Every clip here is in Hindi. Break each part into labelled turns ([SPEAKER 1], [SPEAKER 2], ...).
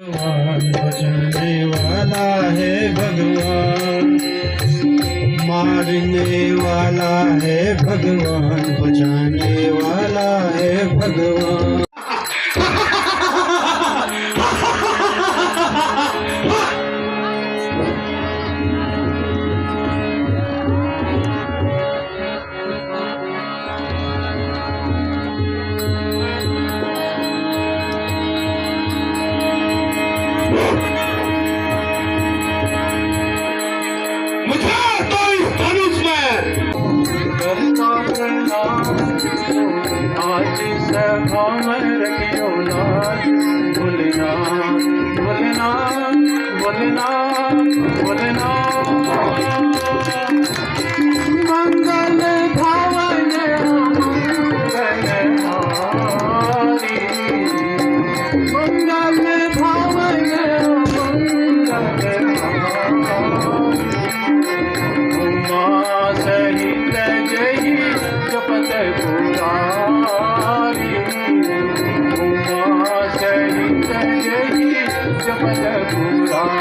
[SPEAKER 1] भगवान बचाने वाला है भगवान, मारने वाला है भगवान, बचाने वाला है भगवान।
[SPEAKER 2] आज सभा में रखियो लाज, बोलना बोलना बोलना बोलना मंगल भावन मंगलहारी, मंगल भावन मंगलहारी, उमा सहित जय जपत पुरारी, उमा सहित जय जपत पुरारी।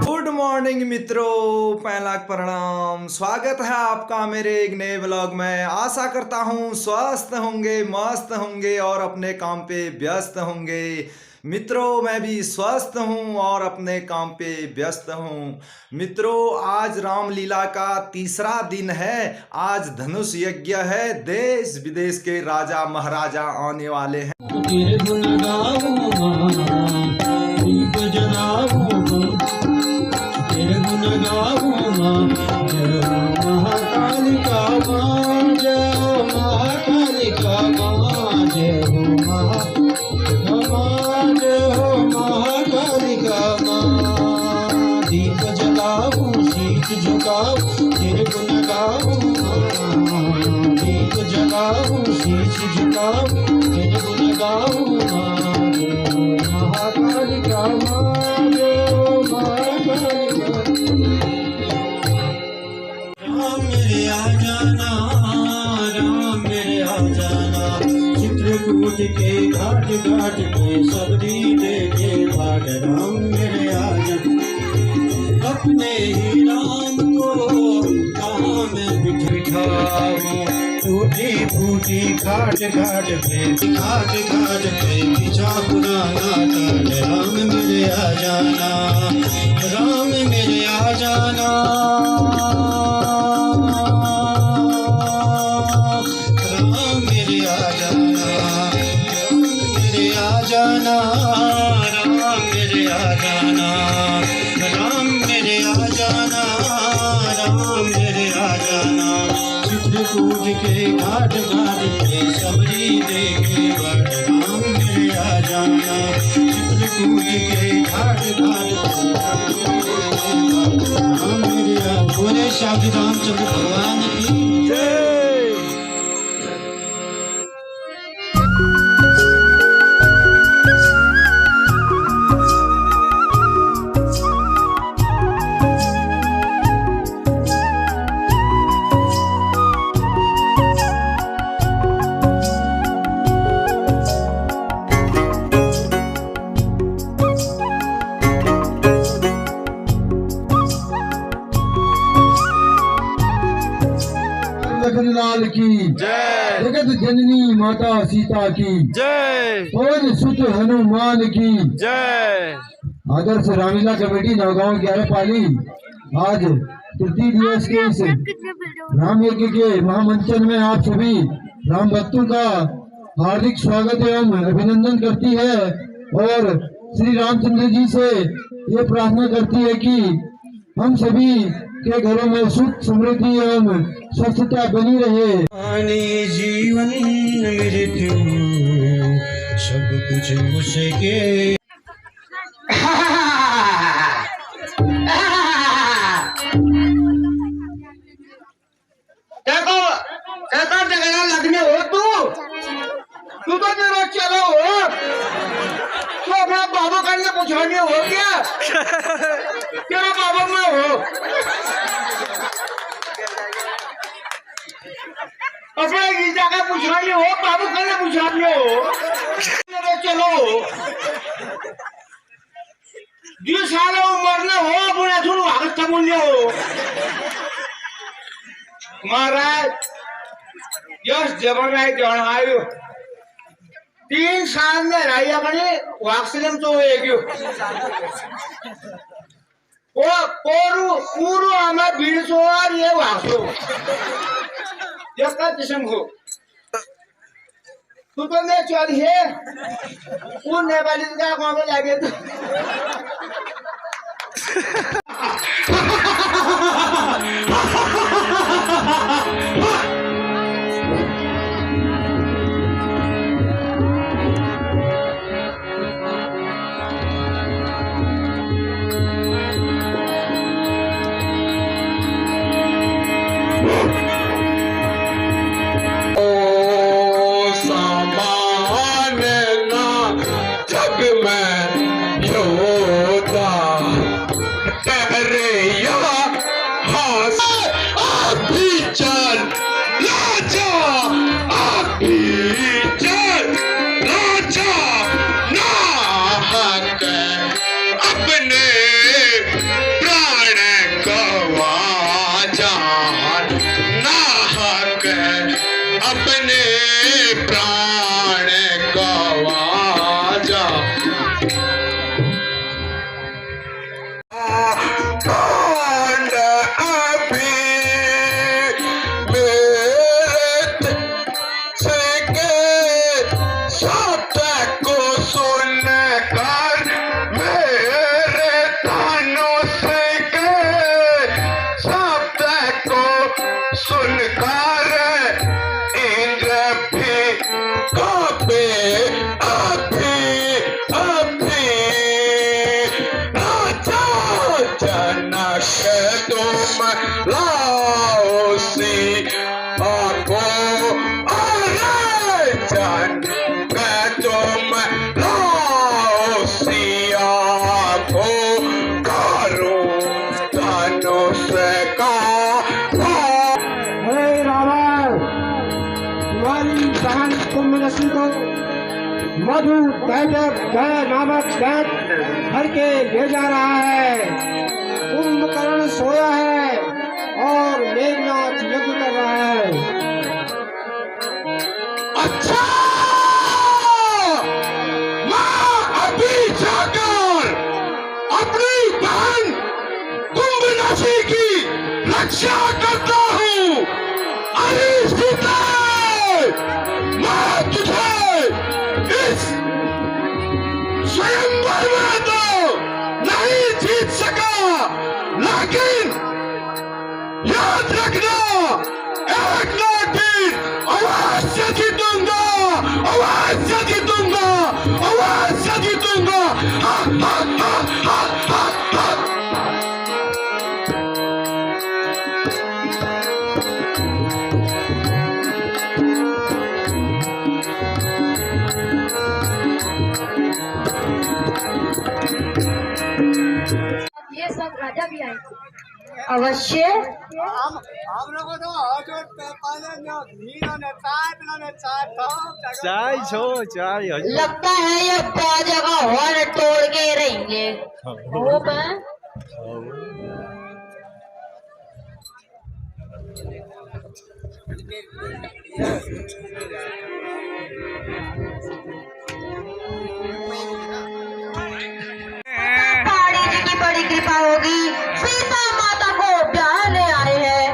[SPEAKER 3] गुड मॉर्निंग मित्रों, पहला प्रणाम। स्वागत है आपका मेरे एक नए व्लॉग में। आशा करता हूँ स्वस्थ होंगे, मस्त होंगे और अपने काम पे व्यस्त होंगे। मित्रों, मैं भी स्वस्थ हूँ और अपने काम पे व्यस्त हूँ। मित्रों, आज रामलीला का तीसरा दिन है। आज धनुष यज्ञ है। देश विदेश के राजा महाराजा आने वाले हैं।
[SPEAKER 1] तेरे गुण गाऊंगा, दीप जलाऊंगा, तेरे गुण गाऊंगा। जय महाकालिका माँ, जय महाकालिका माँ, जय हो महाकालिका माँ। दीप जलाऊं, शीश झुकाऊं, तेरे गुण गाऊंगा। दीप जलाऊं, शीश झुकाऊं, तेरे गुण गाऊंगा। जय हो महाकालिका माँ, जय हो महाकालिका। राम मेरे आ जाना, राम मेरे आ जाना। चित्रकूट के घाट घाट पे सबरी देखे बाट। राम मेरे आ जाना, अपने ही राम को कहाँ मैं बिठाऊं। टूटी फूटी घाट घाट पे, घाट घाट पे बिछा पुराना टाट। राम मेरे आ जाना, राम मेरे आ जाना, राम मेरे आ जाना, राम मेरे आ जाना, राम मेरे आ जाना, राम मेरे आ जाना, राम मेरे आ जाना। चित्रकूट के घाट घाट पे सबरी देखे बाट। राम मेरे आ जाना, चित्रकूट के घाट घाट पे राम मेरे आ। बोले श्री रामचंद्र भगवान की जय। लाल की जय, जगत जननी माता सीता की जय, पवन सुत हनुमान की जय। आदर्श रामलीला कमेटी नौगांव 11 पाली आज तृतीय दिवस के इस राम यज्ञ के महामंचन में आप सभी राम भक्तों का हार्दिक स्वागत एवं अभिनंदन करती है और श्री रामचंद्र जी से ये प्रार्थना करती है कि हम सभी के घरों में सुख समृद्धि एवं स्वस्थता बनी रहे। जीवन मृत्यु सब कुछ उसके।
[SPEAKER 4] देखो जगह लगने हो तू तो मेरा चलो हो तो अपना बाबा करने पूछाने हो क्या तेरा बाबा में हो अपने गीता का पूछाने हो बाबू कल पूछाने हो चलो जो साल उम्र न हो अपने थोड़ा भागत तमुन्य हो महाराज यस जबर है जन आयो 3 साल में रही अपने वाक्सिलम तो एक वो पूर्व हमें बीड़ सो और ये वाक्सो ये का किस्म हो तू तो मैं चल है वो नेपाली का कौन को जाके तो मधु दैत्य नामक दैत्य भर के ले जा रहा है। कुंभकर्ण सोया है और मेघनाथ यज्ञ कर रहा है। अच्छा मैं अभी जाकर अपनी बहन कुंभनाशी की रक्षा करता हूँ। अरे सीता मैं तुझे इस स्वयंवर में तो नहीं जीत सका, लेकिन याद रखना एक ना दिन अवश्य जीतूंगा, अवश्य जीतूंगा, अवश्य जीतूंगा। हा हा हा हा हा हा।
[SPEAKER 5] ये सब राजा भी आए अवश्य।
[SPEAKER 6] हम लोगों तो चाय छो चाय
[SPEAKER 5] लगता है ये बाजा का हॉर्न तोड़ के रहेंगे। वो मैं पहाड़ी जी की बड़ी कृपा होगी। सीता माता को ब्याहने आए हैं।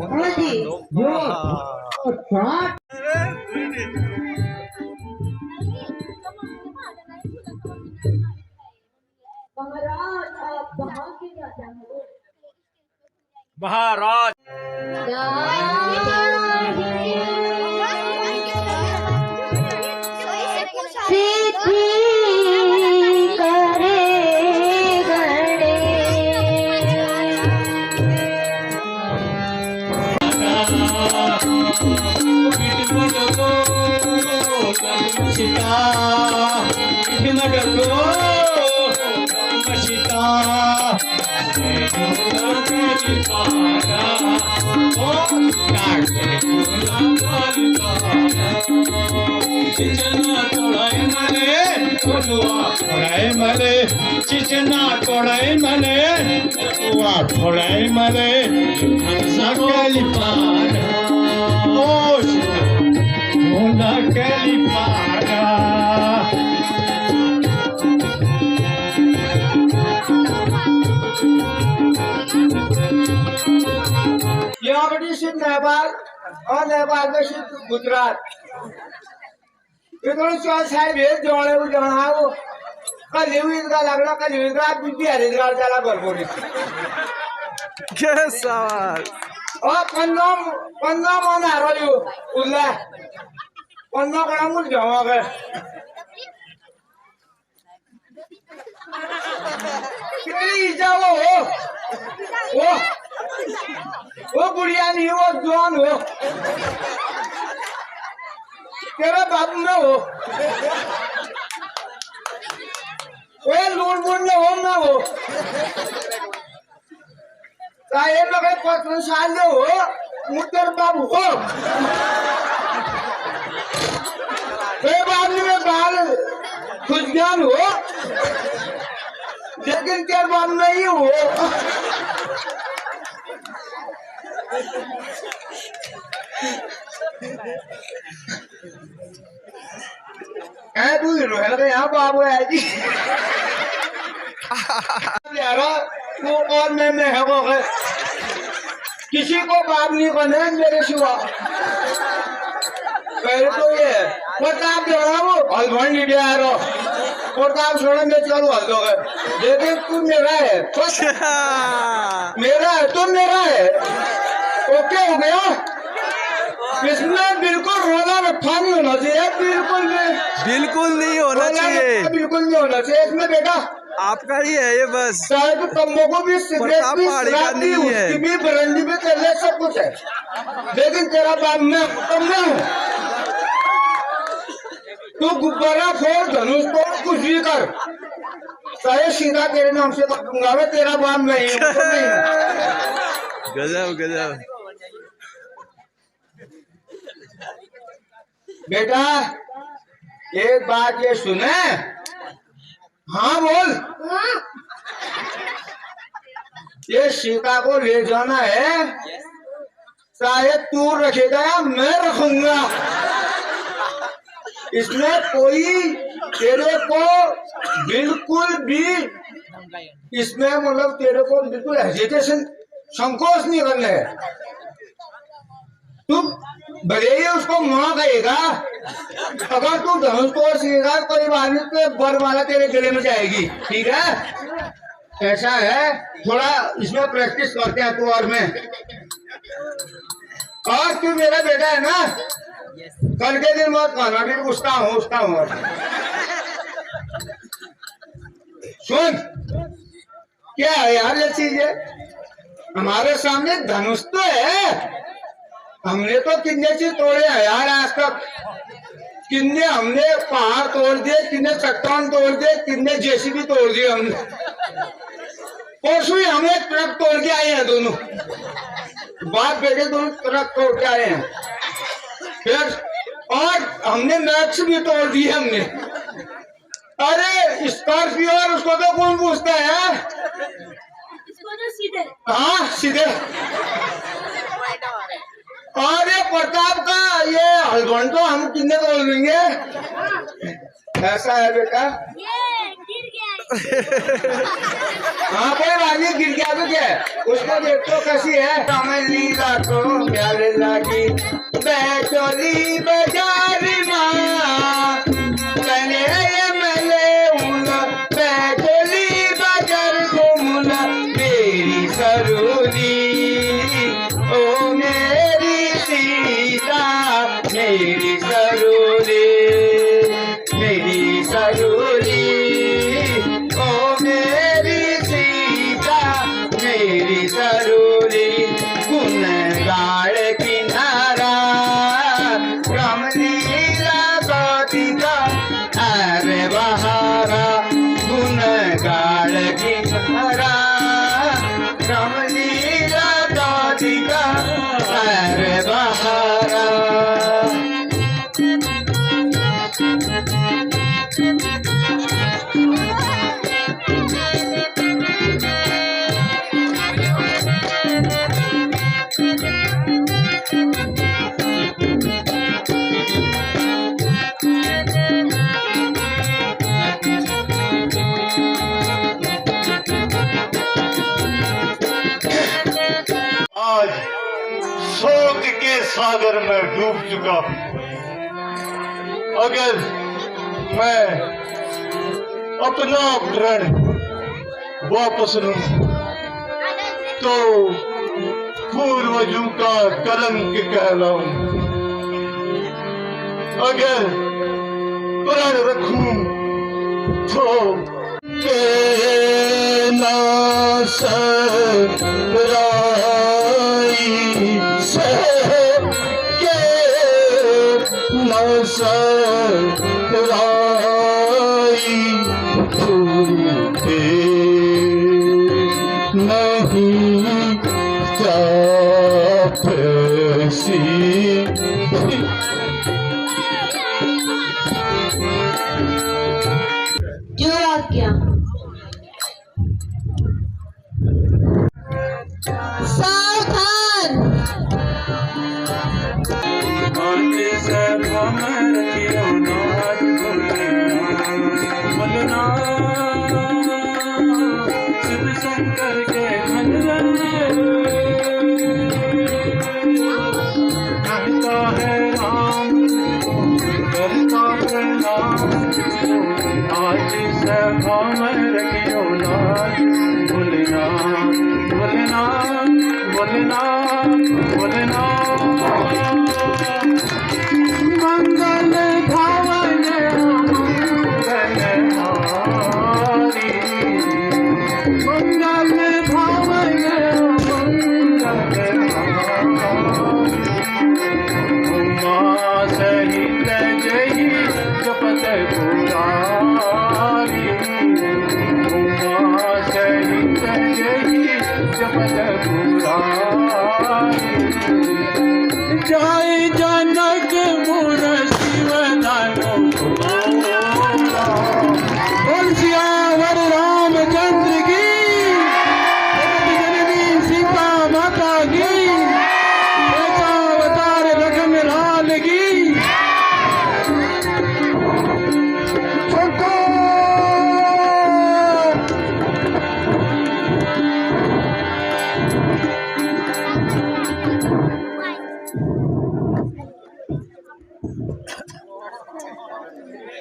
[SPEAKER 5] हाँ जी महाराज आप कहाँ के राजा हो?
[SPEAKER 6] महाराज
[SPEAKER 5] सिद्धि करे गणे
[SPEAKER 2] सीता नगरो सीता चिचना तोड़ाए मरे चिचना तोड़ाए मरे थोड़ाए मरे सकली पारा सकली पारा
[SPEAKER 4] यहाँ बड़ी सिर्फ नेपाल और नेपाल में सिर्फ गुजरात ये दोनों चौथ साहब है जोड़े वो जाना वो कल यूं का लगना कल यूं का बीबी हरिद्वार चला भरपूर
[SPEAKER 3] क्या सवाल
[SPEAKER 4] और पंद्रह मन आ रही हो उल्ला 15 बड़ा मुझ जाओगे कितनी जाओ वो बुढ़िया नहीं वो जवान हो तेरा बाबू ना हो वो लूट बूट में हो ना हो चाहे लगे 15 साल हो मुझे बाबू हो बाबू में बाल खुश ज्ञान हो लेकिन तेरे बाबू नहीं हो तू रोया यहाँ बाबू है जी तू और मैं है वो है किसी को बाप नहीं बने मेरे सिवा पहले तो ये प्रताप जो है वो हलभन लीडिया है रो प्रताप छोड़े मैं चलू हल दोगे लेकिन तू मेरा है मेरा है तुम मेरा है ओके हो गया इसमें बिल्कुल रोला रखा नहीं होना चाहिए बिल्कुल नहीं होना चाहिए इसमें बेटा
[SPEAKER 3] आपका ही है ये बस
[SPEAKER 4] शायद कम्बों को भी सिगरेट भी शराब भी उसकी भी बरंडी भी चले सब कुछ है लेकिन तेरा बाप मैं कम में हूँ तू गुब्बारा फोड़ धनुष तोड़ कुछ भी कर चाहे सीधा तेरे नाम से दूंगा मैं तेरा बाप नहीं हूँ
[SPEAKER 3] गजब गजब
[SPEAKER 4] बेटा एक बात ये सुने हाँ बोल ये सीता को ले जाना है चाहे तू रखेगा या मैं रखूंगा इसमें कोई तेरे को बिल्कुल भी इसमें मतलब तेरे को बिल्कुल हेजिटेशन संकोच नहीं करना है तू भले ही उसको माँ कहेगा अगर तू धनुष तोड़ सीखेगा कोई बात नहीं तो बरमाला तेरे गले में जाएगी ठीक है ऐसा है थोड़ा इसमें प्रैक्टिस करते हैं तू और मैं और तू मेरा बेटा है ना कल के दिन मत कहना फिर उसका हूँ सुन क्या है यार ये चीज है हमारे सामने धनुष तो है हमने तो कितने चीज तोड़े हैं यार आज तक कितने हमने पहाड़ तोड़ दिए कितने चट्टान तोड़ दिए कितने जेसीबी तोड़ दिए हमने परसों ही हम एक ट्रक तोड़ के आए हैं दोनों बाप बेटे दोनों ट्रक तोड़ के आए हैं फिर और हमने मैक्स भी तोड़ दिए हमने अरे स्कॉर्पियो और उसको तो कौन पूछता है हाँ सीधे और ये प्रताप का ये हलवन तो हम कितने तोड़ लेंगे ऐसा है बेटा हाँ कोई बात नहीं गिर गया तो क्या उसको देखो कैसी है लीला को प्यार लागी बैचोली बाजार माँ मैंने मेले बैचोली बाजार घूमना मेरी सरूरी ओ मेरी सीता मेरी सरूरी ओ मेरी सीता मेरी सरूरी गुनगाड़ किनारा रामलीला
[SPEAKER 2] सागर में डूब चुका हूं। अगर मैं अपना प्रण वापस लूं तो पूर्वजों का कलंक कहलाऊं। अगर प्रण रखूं तो
[SPEAKER 5] जो आज्ञा। सावधान।
[SPEAKER 2] शंकर के कहता है राम करता प्रणाम। आज सभा में रखियो लाल बोलना बोलना बोलना बोलना। मंगल भावन मंगलहारी मंगल भावन उमा सहित जय जपत पुरारी। उमा सहित जय जपत पुरारी। जय जनक मुर शिवदानो बोल सियावर रामचंद्र की जगत जननी सीता माता की अवतार लखन लाल की।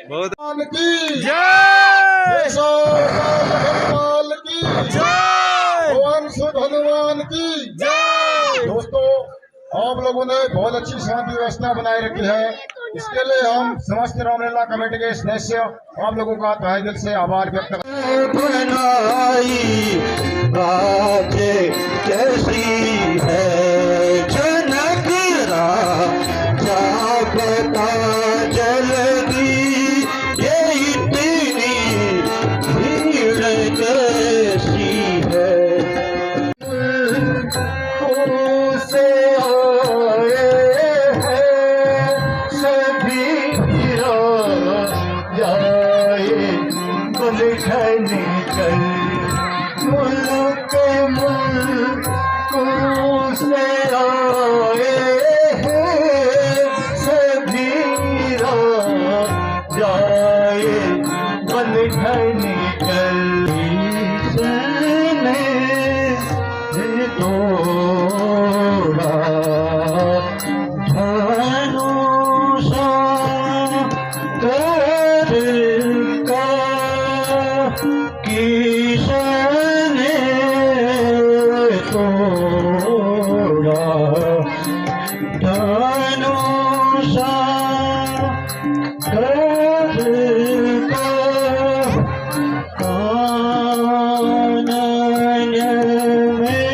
[SPEAKER 3] बहुत
[SPEAKER 1] की
[SPEAKER 3] जय
[SPEAKER 1] भगवान की
[SPEAKER 3] जय
[SPEAKER 1] भगवान सुध हनुमान की
[SPEAKER 3] जय।
[SPEAKER 1] दोस्तों, आप लोगों ने बहुत अच्छी शांति व्यवस्था बनाए रखी है। इसके लिए हम समस्त रामलीला कमेटी के सदस्य आप लोगों का तहे दिल से आभार व्यक्त करते हैं।
[SPEAKER 2] कैसी है जनक राजा बता जल्दी ये इतनी भीड़ कैसी है। से आए हैं सभी जाए बुलखनी चल मुल्क से आए हैं सभी जाए बुलखनी चल। तोड़ा धनुषा कर का किशन तोड़ा धनुषा कर का कानन में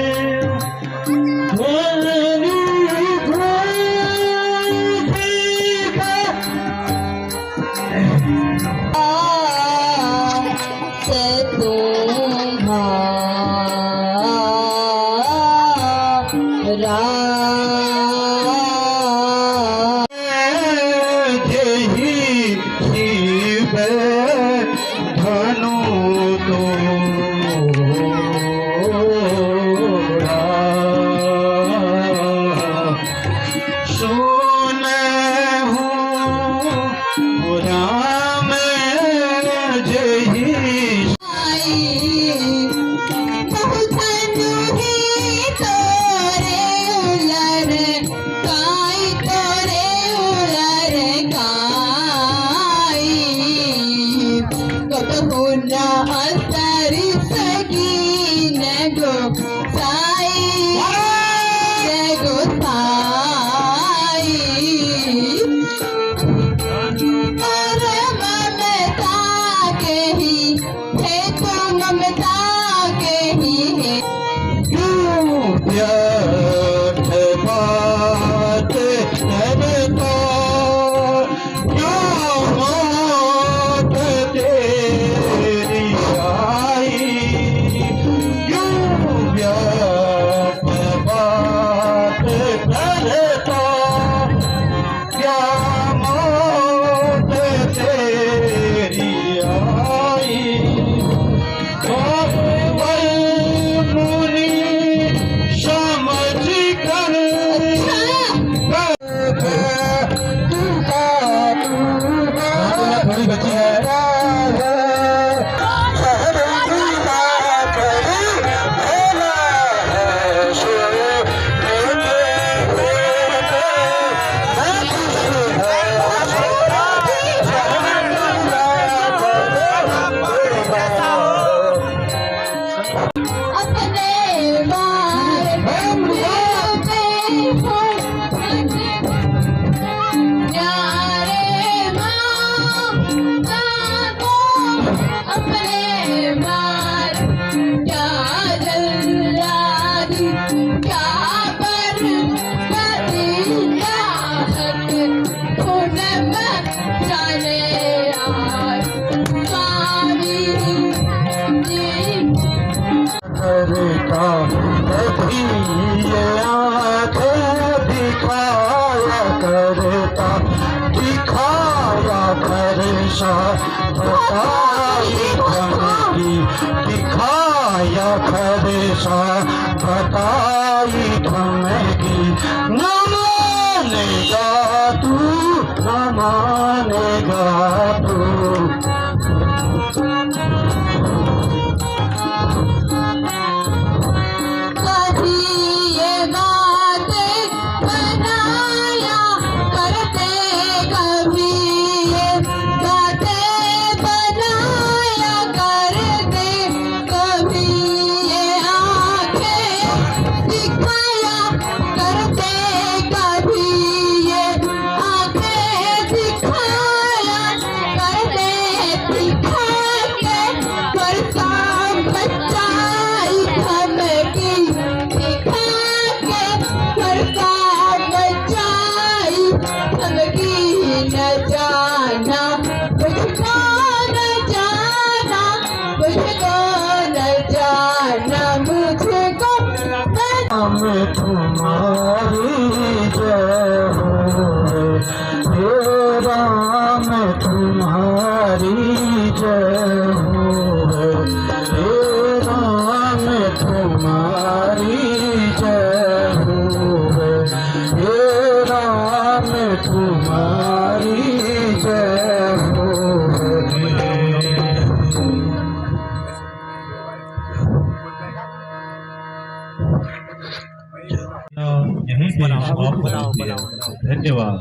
[SPEAKER 2] कभी ये आंखें दिखाया करता, दिखाया करता बताई धमकी, दिखाया करता बताई धमकी। न मानेगा तू, न मानेगा तू।
[SPEAKER 5] कभी ये बातें बनाया करते, कभी ये बातें बनाया करते, कभी ये आंखें दिखाया करते, कभी ये आंखें दिखाया करते, दिखा के करता बचाई धमकी, दिखा के करता बचाई धमकी। न जाना मुझको, न जाना मुझको, न जाना मुझको,
[SPEAKER 2] हम तुम्हारी जय हो, हे राम तुम्हारी जय हो, हे राम तुम्हारी जय हो, हे राम तुम्हारी जय हो।
[SPEAKER 7] यहीं पर समाप्त करते हैं। धन्यवाद।